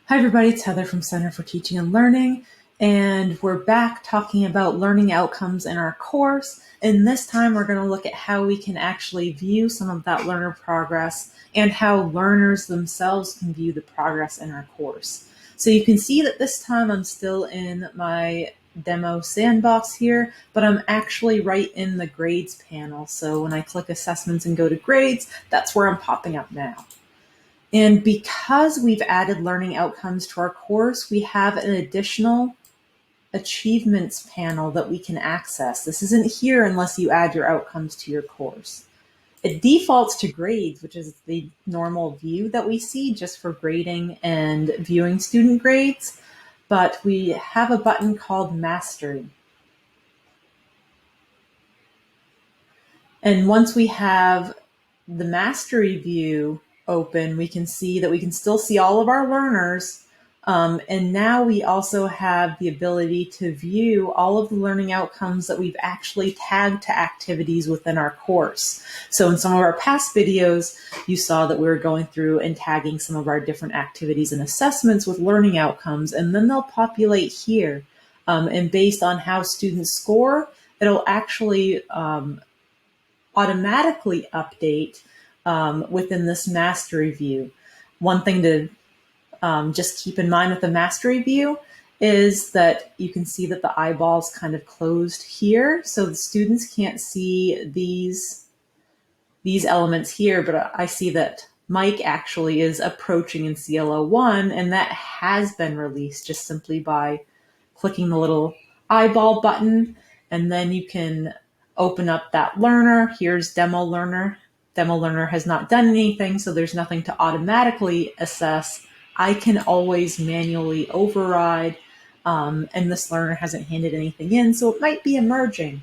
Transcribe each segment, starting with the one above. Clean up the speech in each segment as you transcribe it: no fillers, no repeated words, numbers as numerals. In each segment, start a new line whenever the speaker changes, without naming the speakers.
Hi everybody, it's Heather from Center for Teaching and Learning, and we're back talking about learning outcomes in our course. And this time we're going to look at how we can actually view some of that learner progress and how learners themselves can view the progress in our course. So you can see that this time I'm still in my demo sandbox here, but I'm actually right in the grades panel. So when I click assessments and go to grades, that's where I'm popping up now. And because we've added learning outcomes to our course, we have an additional achievements panel that we can access. This isn't here unless you add your outcomes to your course. It defaults to grades, which is the normal view that we see just for grading and viewing student grades. But we have a button called Mastery. And once we have the Mastery view open, we can see that we can still see all of our learners. And now we also have the ability to view all of the learning outcomes that we've actually tagged to activities within our course. So in some of our past videos, you saw that we were going through and tagging some of our different activities and assessments with learning outcomes, and then they'll populate here. And based on how students score, it'll actually automatically update within this mastery view. One thing to just keep in mind with the mastery view is that you can see that the eyeball's kind of closed here, so the students can't see these elements here, but I see that Mike actually is approaching in CLO 1, and that has been released just simply by clicking the little eyeball button, and then you can open up that learner. Here's demo learner. Demo learner has not done anything, so there's nothing to automatically assess. I can always manually override, and this learner hasn't handed anything in, so it might be emerging.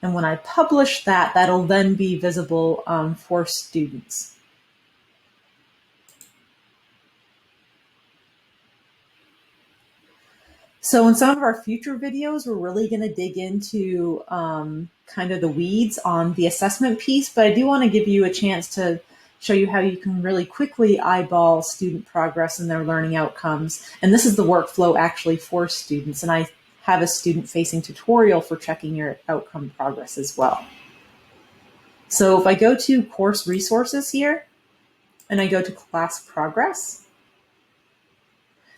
And when I publish that, that'll then be visible for students. So in some of our future videos, we're really going to dig into kind of the weeds on the assessment piece, but I do want to give you a chance to show you how you can really quickly eyeball student progress and their learning outcomes. And this is the workflow actually for students. And I have a student-facing tutorial for checking your outcome progress as well. So if I go to course resources here, and I go to class progress,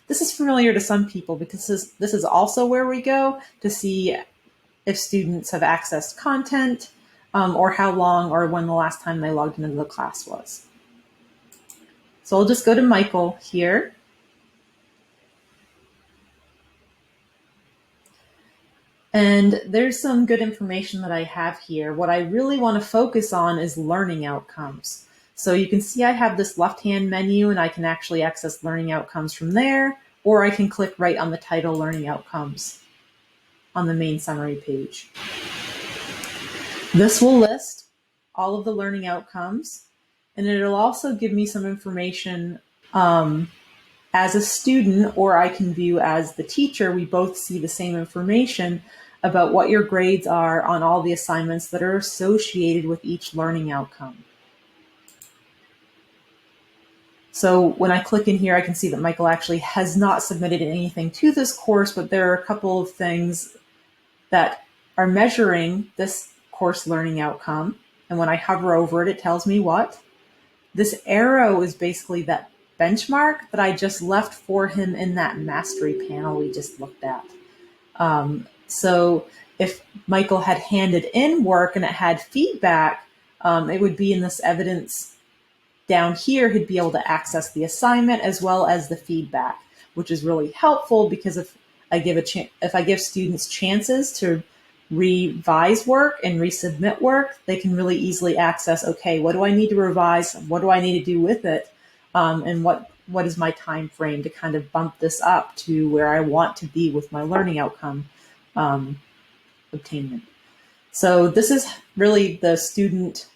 this is familiar to some people because this is also where we go to see if students have accessed content or how long or when the last time they logged into the class was. So I'll just go to Michael here. And there's some good information that I have here. What I really want to focus on is learning outcomes. So you can see I have this left-hand menu and I can actually access learning outcomes from there, or I can click right on the title learning outcomes on the main summary page. This will list all of the learning outcomes, and it'll also give me some information as a student, or I can view as the teacher. We both see the same information about what your grades are on all the assignments that are associated with each learning outcome. So when I click in here, I can see that Michael actually has not submitted anything to this course, but there are a couple of things that are measuring this course learning outcome. And when I hover over it, it tells me what? This arrow is basically that benchmark that I just left for him in that mastery panel we just looked at. So if Michael had handed in work and it had feedback, it would be in this evidence down here. He'd be able to access the assignment as well as the feedback, which is really helpful because if I give students chances to revise work and resubmit work, they can really easily access, okay, what do I need to revise? What do I need to do with it? And what is my time frame to kind of bump this up to where I want to be with my learning outcome obtainment. So this is really the student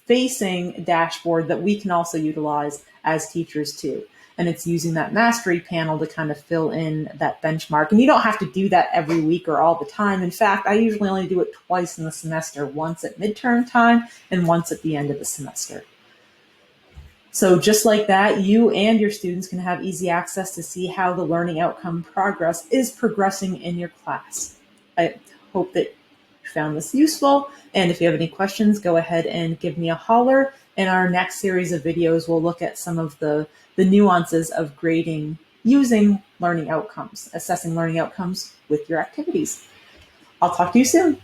facing dashboard that we can also utilize as teachers too. And it's using that mastery panel to kind of fill in that benchmark. And you don't have to do that every week or all the time. In fact, I usually only do it twice in the semester, once at midterm time and once at the end of the semester. So just like that, you and your students can have easy access to see how the learning outcome progress is progressing in your class. I hope that you found this useful. And if you have any questions, go ahead and give me a holler. In our next series of videos, we'll look at some of the nuances of grading using learning outcomes, assessing learning outcomes with your activities. I'll talk to you soon.